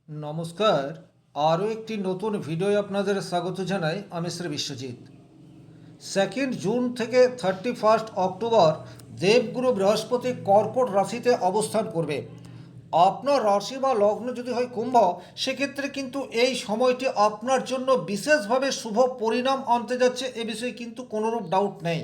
নমস্কার। আরও একটি নতুন ভিডিও আপনাদের স্বাগত জানাই। আমি শ্রী বিশ্বজিৎ। 2 জুন থেকে 31 অক্টোবর দেবগুরু বৃহস্পতি কর্কট রাশিতে অবস্থান করবে। আপনার রাশি বা লগ্ন যদি হয় কুম্ভ, সেক্ষেত্রে কিন্তু এই সময়টি আপনার জন্য বিশেষভাবে শুভ পরিণাম আনতে যাচ্ছে, এ বিষয়ে কিন্তু কোনোরূপ ডাউট নেই।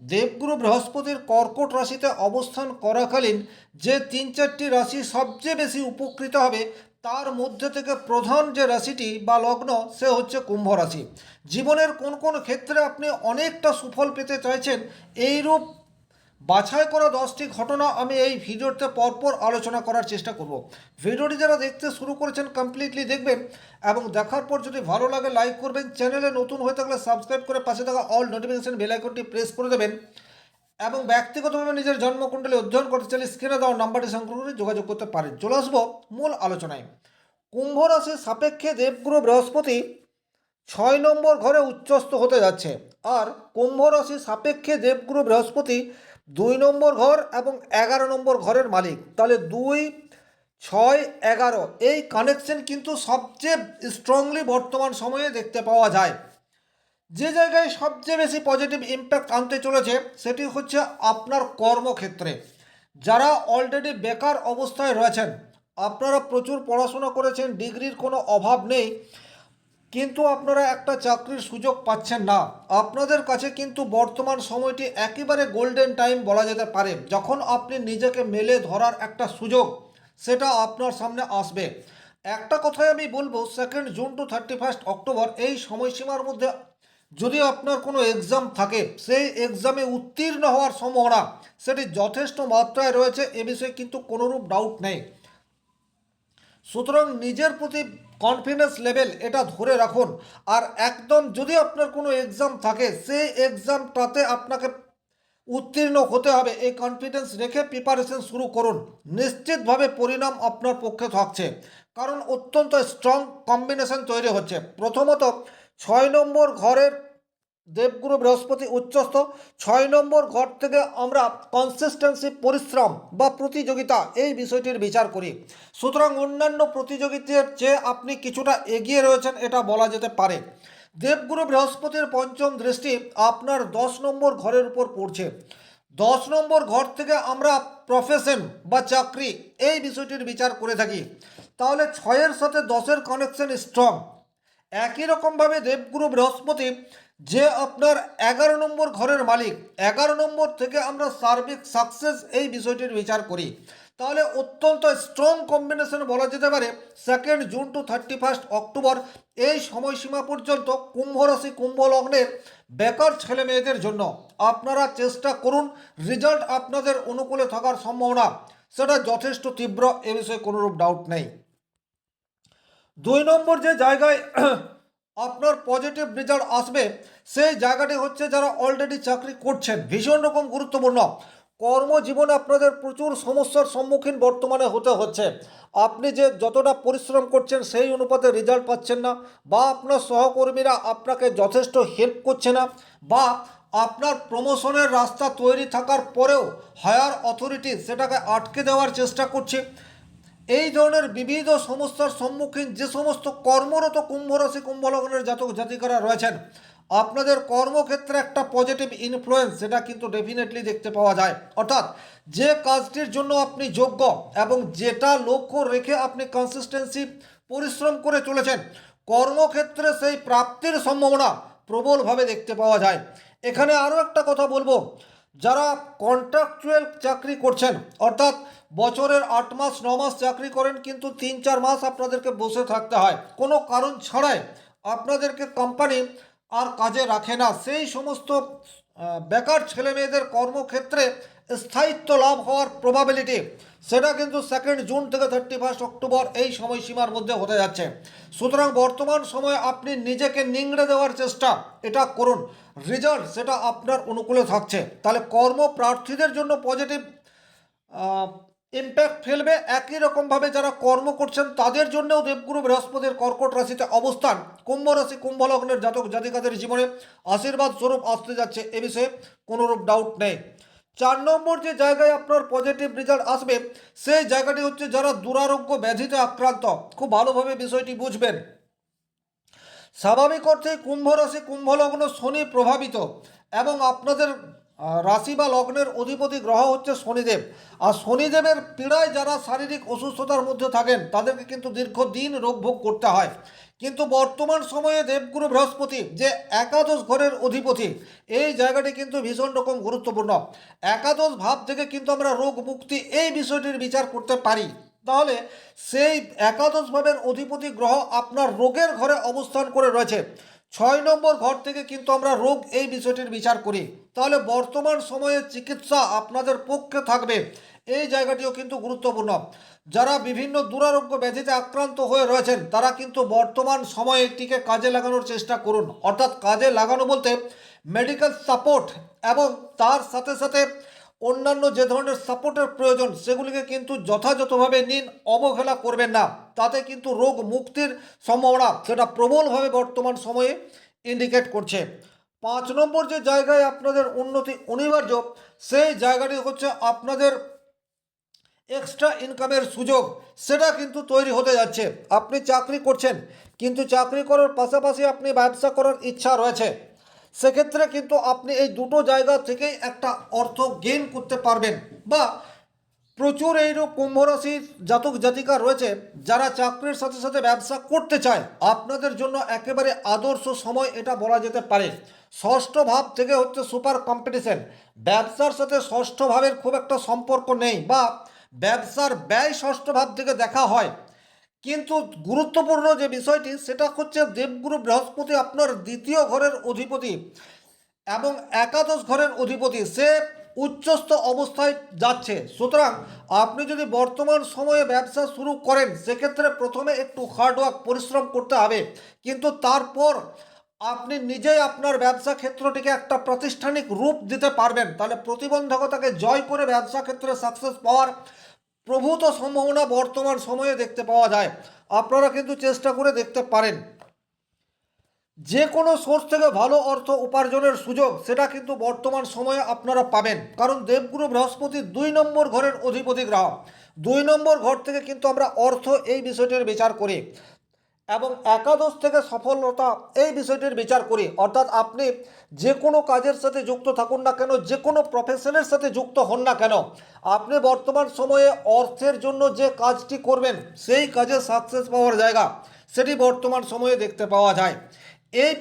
দেবগুরু বৃহস্পতির কর্কট রাশিতে অবস্থান করাকালীন যে 3-4টি রাশি সবচেয়ে বেশি উপকৃত হবে, তার মধ্যে থেকে প্রধান যে রাশিটি বা লগ্ন সে হচ্ছে কুম্ভ রাশি। জীবনের কোন কোন ক্ষেত্রে আপনি অনেকটা সুফল পেতে চাইছেন, এইরূপ বাছাই করা 10টি ঘটনা আমি এই ভিডিওতে পরপর আলোচনা করার চেষ্টা করব। ভিডিওটি যারা দেখতে শুরু করেছেন কমপ্লিটলি দেখবেন এবং দেখার পর যদি ভালো লাগে লাইক করবেন, চ্যানেলে নতুন হয়ে থাকলে সাবস্ক্রাইব করে পাশে থাকা অল নোটিফিকেশন বেল আইকনটি প্রেস করে দেবেন এবং ব্যক্তিগতভাবে নিজের জন্মকুণ্ডলী অধ্যয়ন করতে চাইলে স্ক্রিনে দেওয়া নাম্বারটি সংগ্রহ করে যোগাযোগ করতে পারেন। চলে আসবো মূল আলোচনায়। কুম্ভ রাশির সাপেক্ষে দেবগুরু বৃহস্পতি 6 নম্বর ঘরে উচ্চস্থ হতে যাচ্ছে। আর কুম্ভ রাশির সাপেক্ষে দেবগুরু বৃহস্পতি 2 নম্বর ঘর এবং 11 নম্বর ঘরের মালিক। তাহলে 2, 6, 11 এই কানেকশন কিন্তু সবচেয়ে স্ট্রংলি বর্তমান সময়ে দেখতে পাওয়া যায়। যে জায়গায় সবচেয়ে বেশি পজিটিভ ইম্প্যাক্ট আনতে চলেছে সেটি হচ্ছে আপনার কর্মক্ষেত্রে। যারা অলরেডি বেকার অবস্থায় রয়েছেন, আপনারা প্রচুর পড়াশোনা করেছেন, ডিগ্রির কোনো অভাব নেই, কিন্তু আপনারা একটা চাকরির সুযোগ পাচ্ছেন না। আপনাদের কাছে কিন্তু বর্তমান সময়টি একেবারে গোল্ডেন টাইম বলা যেতে পারে, যখন আপনি নিজেকে মেলে ধরার একটা সুযোগ সেটা আপনার সামনে আসবে। একটা কথাই আমি বলবো, 2 জুন টু 31 অক্টোবর এই সময়সীমার মধ্যে যদি আপনার কোনো এক্সাম থাকে, সেই এক্সামে উত্তীর্ণ হওয়ার সম্ভাবনা সেটি যথেষ্ট মাত্রায় রয়েছে, এ বিষয়ে কিন্তু কোনোরূপ ডাউট নেই। সুতরাং নিজের প্রতি কনফিডেন্স লেভেল এটা ধরে রাখুন। আর একদম যদি আপনার কোনো এক্সাম থাকে, সেই এক্সামটাতে আপনাকে উত্তীর্ণ হতে হবে, এই কনফিডেন্স রেখে প্রিপারেশন শুরু করুন। নিশ্চিতভাবে পরিণাম আপনার পক্ষে থাকছে, কারণ অত্যন্ত স্ট্রং কম্বিনেশন তৈরি হচ্ছে। প্রথমত 6 নম্বর ঘরের দেবগুরু বৃহস্পতি উচ্চস্থ। 6 নম্বর ঘর থেকে আমরা কনসিস্টেন্সি, পরিশ্রম বা প্রতিযোগিতা এই বিষয়টির বিচার করি। সুতরাং অন্যান্য প্রতিযোগিতার চেয়ে আপনি কিছুটা এগিয়ে রয়েছেন এটা বলা যেতে পারে। দেবগুরু বৃহস্পতির পঞ্চম দৃষ্টি আপনার 10 নম্বর ঘরের উপর পড়ছে। 10 নম্বর ঘর থেকে আমরা প্রফেশন বা চাকরি এই বিষয়টির বিচার করে থাকি। তাহলে 6-এর সাথে 10-এর কানেকশন স্ট্রং। একই রকমভাবে দেবগুরু বৃহস্পতি যে আপনার 11 নম্বর ঘরের মালিক, 11 নম্বর থেকে আমরা সার্বিক সাকসেস এই বিষয়টির বিচার করি। তাহলে অত্যন্ত স্ট্রং কম্বিনেশন বলা যেতে পারে 2 জুন টু 31 অক্টোবর এই সময়সীমা পর্যন্ত কুম্ভ রাশি কুম্ভ লগ্নের বেকার ছেলে মেয়েদের জন্য। আপনারা চেষ্টা করুন, রেজাল্ট আপনাদের অনুকূলে থাকার সম্ভাবনা সেটা যথেষ্ট তীব্র, এ বিষয়ে কোনোরূপ ডাউট নেই। 2 নম্বর যে জায়গায় আপনার পজিটিভ রেজাল্ট আসবে, সেই জায়গাটি হচ্ছে যারা অলরেডি চাকরি করছেন। ভীষণ রকম গুরুত্বপূর্ণ। কর্মজীবনে আপনাদের প্রচুর সমস্যার সম্মুখীন বর্তমানে হতে হচ্ছে। আপনি যে যতটা পরিশ্রম করছেন সেই অনুপাতে রেজাল্ট পাচ্ছেন না, বা আপনার সহকর্মীরা আপনাকে যথেষ্ট হেল্প করছে না, বা আপনার প্রমোশনের রাস্তা তৈরি থাকার পরেও হায়ার অথরিটি সেটাকে আটকে দেওয়ার চেষ্টা করছে। এই ধরনের বিবিধ সমস্যার সম্মুখীন যে সমস্ত কর্মরত কুম্ভ রাশি কুম্ভ লগ্নের জাতক জাতিকারা রয়েছেন, আপনাদের কর্মক্ষেত্রে একটা পজিটিভ ইনফ্লুয়েন্স সেটা কিন্তু ডেফিনেটলি দেখতে পাওয়া যায়। অর্থাৎ যে কাজটির জন্য আপনি যোগ্য এবং যেটা লক্ষ্য রেখে আপনি কনসিস্টেন্সি পরিশ্রম করে চলেছেন, কর্মক্ষেত্রে সেই প্রাপ্তির সম্ভাবনা প্রবলভাবে দেখতে পাওয়া যায়। এখানে আরও একটা কথা বলবো, যারা কন্ট্রাকচুয়াল চাকরি করছেন, অর্থাৎ বছরের 8 মাস 9 মাস চাকরি করেন, কিন্তু 3-4 মাস আপনাদেরকে বসে থাকতে হয় কোনো কারণ ছাড়াই, আপনাদেরকে কোম্পানি আর কাজে রাখে না, সেই সমস্ত বেকার ছেলে মেয়েদের কর্মক্ষেত্রে স্থায়িত্ব লাভ হওয়ার প্রবাবিলিটি সেটা কিন্তু 2 জুন থেকে 31 অক্টোবর এই সময়সীমার মধ্যে হতে যাচ্ছে। সুতরাং বর্তমান সময়ে আপনি নিজেকে নিংড়ে দেওয়ার চেষ্টা এটা করুন, রেজাল্ট সেটা আপনার অনুকূলে থাকছে। তাহলে কর্মপ্রার্থীদের জন্য পজিটিভ ইম্প্যাক্ট ফেলবে। একই রকমভাবে যারা কর্ম করছেন তাদের জন্যও দেবগুরু বৃহস্পতির কর্কট রাশিতে অবস্থান কুম্ভ রাশি কুম্ভ লগ্নের জাতক জাতিকাদের জীবনে আশীর্বাদ স্বরূপ আসতে যাচ্ছে, এ বিষয়ে কোনোরূপ ডাউট নেই। 4 নম্বর যে জায়গায় আপনার পজিটিভ রেজাল্ট আসবে সেই জায়গাটি হচ্ছে যারা দুরারোগ্য ব্যাধিতে আক্রান্ত। খুব ভালোভাবে বিষয়টি বুঝবেন। স্বাভাবিক অর্থেই কুম্ভ রাশি কুম্ভ লগ্ন শনি প্রভাবিত এবং আপনাদের রাশি বা লগ্নের অধিপতি গ্রহ হচ্ছে শনিদেব। আর শনিদেবের পীড়ায় যারা শারীরিক অসুস্থতার মধ্যে থাকেন তাদেরকে কিন্তু দীর্ঘদিন রোগ ভোগ করতে হয়। কিন্তু বর্তমান সময়ে দেবগুরু বৃহস্পতি যে একাদশ ঘরের অধিপতি, এই জায়গাটি কিন্তু ভীষণ রকম গুরুত্বপূর্ণ। একাদশ ভাব থেকে কিন্তু আমরা রোগ মুক্তি এই বিষয়টির বিচার করতে পারি। তাহলে সেই একাদশ ভাবের অধিপতি গ্রহ আপনার রোগের ঘরে অবস্থান করে রয়েছে। 6 নম্বর ঘর থেকে কিন্তু আমরা রোগ এই বিষয়টির বিচার করি। তাহলে বর্তমান সময়ে চিকিৎসা আপনাদের পক্ষে থাকবে, এই জায়গাটিও কিন্তু গুরুত্বপূর্ণ। যারা বিভিন্ন দুরারোগ্য ব্যাধিতে আক্রান্ত হয়ে রয়েছেন তারা কিন্তু বর্তমান সময়ে এটিকে কাজে লাগানোর চেষ্টা করুন। অর্থাৎ কাজে লাগানো বলতে মেডিকেল সাপোর্ট এবং তার সাথে সাথে অন্যান্য যে ধরনের সাপোর্টের প্রয়োজন সেগুলিকে কিন্তু যথাযথভাবে নিন, অবহেলা করবেন না। তাতে কিন্তু রোগ মুক্তির সম্ভাবনা সেটা প্রবলভাবে বর্তমান সময়ে ইন্ডিকেট করছে। 5 নম্বর যে জায়গায় আপনাদের উন্নতি অনিবার্য সেই জায়গাটি হচ্ছে আপনাদের এক্সট্রা ইনকামের সুযোগ, সেটা কিন্তু তৈরি হতে যাচ্ছে। আপনি চাকরি করছেন কিন্তু চাকরি করার পাশাপাশি আপনি ব্যবসা করার ইচ্ছা রয়েছে, সেক্ষেত্রে কিন্তু আপনি এই দুটো জায়গা থেকেই একটা অর্থ গেইন করতে পারবেন। বা প্রচুর এইরূপ কুম্ভ রাশির জাতক জাতিকা রয়েছে যারা চাকরির সাথে সাথে ব্যবসা করতে চায়, আপনাদের জন্য একেবারে আদর্শ সময় এটা বলা যেতে পারে। ষষ্ঠ ভাব থেকে হচ্ছে সুপার কম্পিটিশন, ব্যবসার সাথে ষষ্ঠ ভাবের খুব একটা সম্পর্ক নেই বা ব্যবসার ব্যয় ষষ্ঠ ভাব থেকে দেখা হয়। কিন্তু গুরুত্বপূর্ণ যে বিষয়টি সেটা হচ্ছে দেবগুরু বৃহস্পতি আপনার দ্বিতীয় ঘরের অধিপতি এবং একাদশ ঘরের অধিপতি, সে উচ্চস্থ অবস্থায় যাচ্ছে। সুতরাং আপনি যদি বর্তমান সময়ে ব্যবসা শুরু করেন সেক্ষেত্রে প্রথমে একটু হার্ডওয়ার্ক পরিশ্রম করতে হবে, কিন্তু তারপর আপনি নিজেই আপনার ব্যবসা ক্ষেত্রটিকে একটা প্রাতিষ্ঠানিক রূপ দিতে পারবেন। তাহলে প্রতিবন্ধকতাকে জয় করে ব্যবসা ক্ষেত্রে সাকসেস পাওয়ার প্রভূত সম্ভাবনা বর্তমান সময়ে দেখতে পাওয়া যায়। আপনারা কিন্তু চেষ্টা করে দেখতে পারেন। যে কোনো সোর্স থেকে ভালো অর্থ উপার্জনের সুযোগ সেটা কিন্তু বর্তমান সময়ে আপনারা পাবেন, কারণ দেবগুরু বৃহস্পতি 2 নম্বর ঘরের অধিপতি গ্রহ। 2 নম্বর ঘর থেকে কিন্তু আমরা অর্থ এই বিষয়টির বিচার করি এবং একাদশ থেকে সফলতা এই বিষয়টির বিচার করি। অর্থাৎ আপনি যে কোনো কাজের সাথে যুক্ত থাকুন না কেন, যে কোনো প্রফেশনের সাথে যুক্ত হন না কেন, আপনি বর্তমান সময়ে অর্থের জন্য যে কাজটি করবেন সেই কাজে সাকসেস পাওয়ার জায়গা সেটি বর্তমান সময়ে দেখতে পাওয়া যায়। এই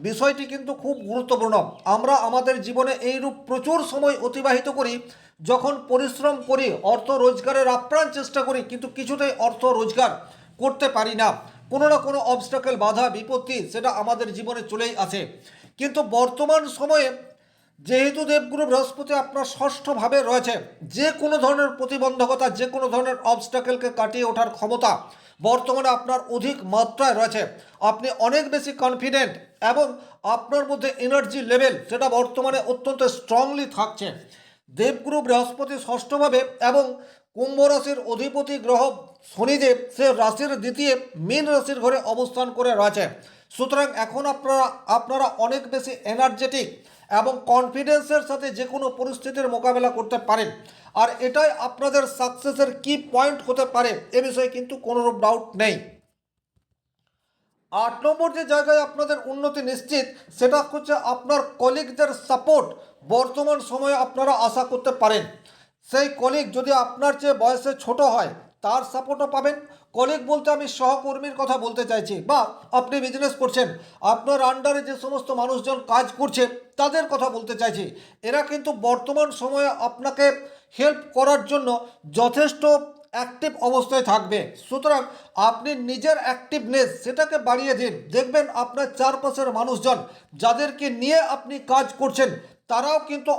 বিষয়টি কিন্তু খুব গুরুত্বপূর্ণ। আমরা আমাদের জীবনে এইরূপ প্রচুর সময় অতিবাহিত করি যখন পরিশ্রম করি, অর্থ রোজগারের আপ্রাণ চেষ্টা করি, কিন্তু কিছুতেই অর্থ রোজগার করতে পারি না। কোনো না কোনো অবস্টাকেল, বাধা বিপত্তি সেটা আমাদের জীবনে চলেই আসে। কিন্তু বর্তমান সময়ে যেহেতু দেবগুরু বৃহস্পতি আপনার ষষ্ঠভাবে রয়েছে, যে কোনো ধরনের প্রতিবন্ধকতা, যে কোনো ধরনের অবস্টাকেলকে কাটিয়ে ওঠার ক্ষমতা বর্তমানে আপনার অধিক মাত্রায় রয়েছে। আপনি অনেক বেশি কনফিডেন্ট এবং আপনার মধ্যে এনার্জি লেভেল সেটা বর্তমানে অত্যন্ত স্ট্রংলি থাকছে। দেবগুরু বৃহস্পতি ষষ্ঠভাবে এবং কুম্ভ রাশির অধিপতি গ্রহ শনিদেব সে রাশির দ্বিতীয় মীন রাশির ঘরে অবস্থান করে রয়েছে। সুতরাং এখন আপনারা অনেক বেশি এনার্জেটিক এবং কনফিডেন্সের সাথে যে কোনো পরিস্থিতির মোকাবেলা করতে পারেন। আর এটাই আপনাদের সাকসেসের কি পয়েন্ট হতে পারে এ বিষয়ে কিন্তু কোনোরূপ ডাউট নেই। 8 নম্বর যে জায়গায় আপনাদের উন্নতি নিশ্চিত সেটা হচ্ছে আপনার কলিগদের সাপোর্ট বর্তমান সময়ে আপনারা আশা করতে পারেন। সেই কলিগ যদি আপনার চেয়ে বয়সে ছোট হয় তার সাপোর্টও পাবেন। কলিগ বলতে আমি সহকর্মীর কথা বলতে চাইছি, বা আপনি বিজনেস করছেন আপনার আন্ডারে যে সমস্ত মানুষজন কাজ করছে তাদের কথা বলতে চাইছি। এরা কিন্তু বর্তমান সময়ে আপনাকে হেল্প করার জন্য যথেষ্ট অ্যাক্টিভ অবস্থায় থাকবে। সুতরাং আপনি নিজের অ্যাক্টিভনেস সেটাকে বাড়িয়ে দিন, দেখবেন আপনার চারপাশের মানুষজন যাদেরকে নিয়ে আপনি কাজ করছেন তারাও কিন্তু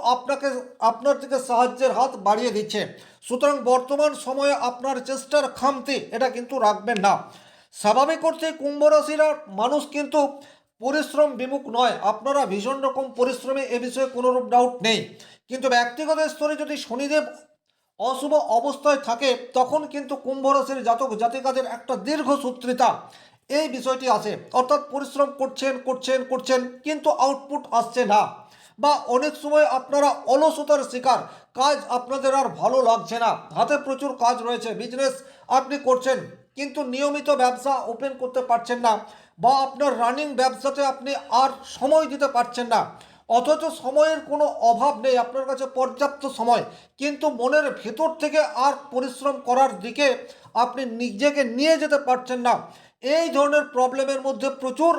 আপনার থেকে সাহায্যের হাত বাড়িয়ে দিচ্ছে। সুতরাং বর্তমান সময়ে আপনার চেষ্টার খামতি এটা কিন্তু রাখবেন না। স্বাভাবিক অর্থে কুম্ভ রাশির মানুষ কিন্তু পরিশ্রম বিমুখ নয়, আপনারা ভীষণ রকম পরিশ্রমী, এ বিষয়ে কোনোরূপ ডাউট নেই। কিন্তু ব্যক্তিগত স্তরে যদি শনিদেব অশুভ অবস্থায় থাকে তখন কিন্তু কুম্ভ রাশির জাতক জাতিকাদের একটা দীর্ঘসূত্রিতা এই বিষয়টি আছে। অর্থাৎ পরিশ্রম করছেন করছেন করছেন কিন্তু আউটপুট আসছে না, বা অনেক সময় আপনারা অলসতার শিকার, কাজ আপনাদের আর ভালো লাগছে না, হাতে প্রচুর কাজ রয়েছে, বিজনেস আপনি করছেন কিন্তু নিয়মিত ব্যবসা ওপেন করতে পারছেন না, বা আপনার রানিং ব্যবসাতে আপনি আর সময় দিতে পারছেন না, অথচ সময়ের কোনো অভাব নেই, আপনার কাছে পর্যাপ্ত সময়, কিন্তু মনের ভেতর থেকে আর পরিশ্রম করার দিকে আপনি নিজেকে নিয়ে যেতে পারছেন না। এই ধরনের প্রবলেমের মধ্যে প্রচুর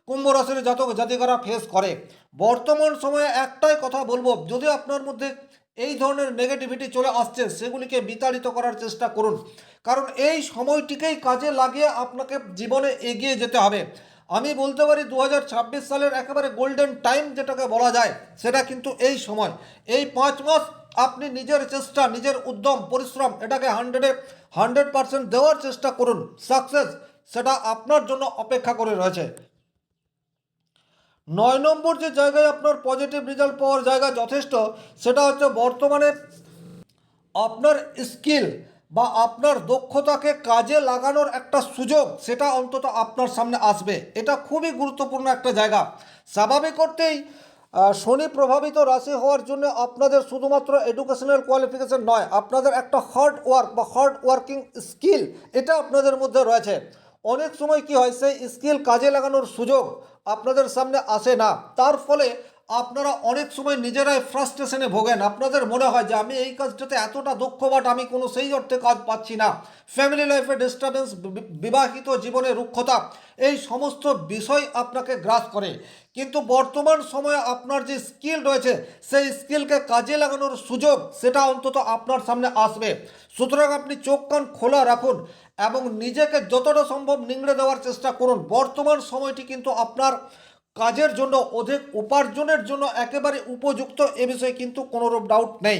কুম্ভ রাশির জাতক জাতিকারা ফেস করে। বর্তমান সময়ে একটাই কথা বলবো, যদি আপনার মধ্যে এই ধরনের নেগেটিভিটি চলে আসছে সেগুলিকে বিতাড়িত করার চেষ্টা করুন, কারণ এই সময়টিকেই কাজে লাগিয়ে আপনাকে জীবনে এগিয়ে যেতে হবে। আমি বলতে পারি 2026 সালের একেবারে গোল্ডেন টাইম যেটাকে বলা যায়, সেটা কিন্তু এই সময়, এই 5 মাস আপনি নিজের চেষ্টা, নিজের উদ্যম, পরিশ্রম এটাকে 100% দেওয়ার চেষ্টা করুন। সাকসেস সেটা আপনার জন্য অপেক্ষা করে রয়েছে। 9 নম্বর যে জায়গায় আপনার পজিটিভ রেজাল্ট পাওয়ার জায়গা যথেষ্ট, সেটা হচ্ছে বর্তমানে আপনার স্কিল বা আপনার দক্ষতাকে কাজে লাগানোর একটা সুযোগ, সেটা অন্তত আপনার সামনে আসবে। এটা খুবই গুরুত্বপূর্ণ একটা জায়গা। স্বাভাবিক অর্থেই শনি প্রভাবিত রাশি হওয়ার জন্য আপনাদের শুধুমাত্র এডুকেশনাল কোয়ালিফিকেশন নয়, আপনাদের একটা হার্ড ওয়ার্ক বা হার্ড ওয়ার্কিং স্কিল এটা আপনাদের মধ্যে রয়েছে। অনেক সময় কি হয়, সেই স্কিল কাজে লাগানোর সুযোগ আপনাদের সামনে আসে না, তার ফলে আপনারা অনেক সময় নিজেরাই ফ্রাস্ট্রেশনে ভোগেন। আপনাদের মনে হয় যে আমি এই কাজটাতে এতটা দক্ষ, বাট আমি কোনো সেই অর্থে কাজ পাচ্ছি না। ফ্যামিলি লাইফে ডিস্টারবেন্স, বিবাহিত জীবনে রুক্ষতা, এই সমস্ত বিষয় আপনাকে গ্রাস করে। কিন্তু বর্তমান সময়ে আপনার যে স্কিল রয়েছে, সেই স্কিলকে কাজে লাগানোর সুযোগ সেটা অন্তত আপনার সামনে আসবে। সুতরাং আপনি চোখ কান খোলা রাখুন এবং নিজেকে যতটা সম্ভব নিংড়ে দেওয়ার চেষ্টা করুন। বর্তমান সময়টি কিন্তু আপনার কাজের জন্য, অধিক উপার্জনের জন্য একেবারে উপযুক্ত, এ বিষয়ে কিন্তু কোনোরূপ ডাউট নেই।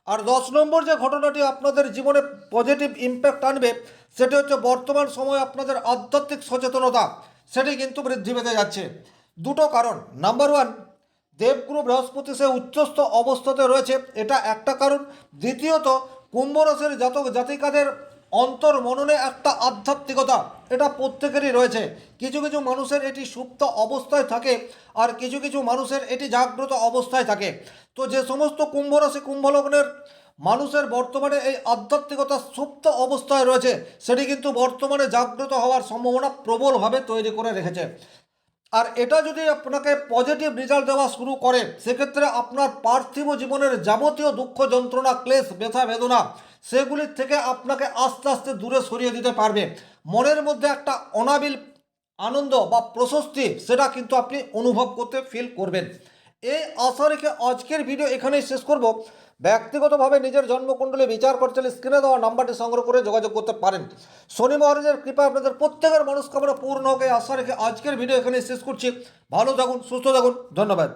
আর 10 নম্বর যে ঘটনাটি আপনাদের জীবনে পজিটিভ ইম্প্যাক্ট আনবে, সেটি হচ্ছে বর্তমান সময়ে আপনাদের আধ্যাত্মিক সচেতনতা সেটি কিন্তু বৃদ্ধি পেতে যাচ্ছে। দুটো কারণ, নাম্বার ওয়ান, দেবগুরু বৃহস্পতি সে উচ্চস্থ অবস্থাতে রয়েছে, এটা একটা কারণ। দ্বিতীয়ত, কুম্ভ রাশির জাতক জাতিকাদের অন্তর মননে একটা আধ্যাত্মিকতা এটা প্রত্যেকেরই রয়েছে। কিছু কিছু মানুষের এটি সুপ্ত অবস্থায় থাকে, আর কিছু কিছু মানুষের এটি জাগ্রত অবস্থায় থাকে। তো যে সমস্ত কুম্ভ রাশি কুম্ভ লগ্নের মানুষের বর্তমানে এই আধ্যাত্মিকতা সুপ্ত অবস্থায় রয়েছে, সেটি কিন্তু বর্তমানে জাগ্রত হওয়ার সম্ভাবনা প্রবলভাবে তৈরি করে রেখেছে। আর এটা যদি আপনাকে পজিটিভ রেজাল্ট দেওয়া শুরু করে, সেক্ষেত্রে আপনার পার্থিব জীবনের যাবতীয় দুঃখ যন্ত্রণা, ক্লেশ, ব্যথা বেদনা, সেগুলির থেকে আপনাকে আস্তে আস্তে দূরে সরিয়ে দিতে পারবে। মনের মধ্যে একটা অনাবিল আনন্দ বা প্রশস্তি সেটা কিন্তু আপনি অনুভব করতে ফিল করবেন। এই আশা রেখে আজকের ভিডিও এখানেই শেষ করব। ব্যক্তিগতভাবে নিজের জন্মকুণ্ডলী বিচার করতে হলে স্ক্রিনে দেওয়া নাম্বারটি সংগ্রহ করে যোগাযোগ করতে পারেন। শনি মহারাজের কৃপা আপনাদের প্রত্যেকের মনস্কামনা পূর্ণ হোক এই আশা রেখে আজকের ভিডিও এখানেই শেষ করছি। ভালো থাকুন, সুস্থ থাকুন, ধন্যবাদ।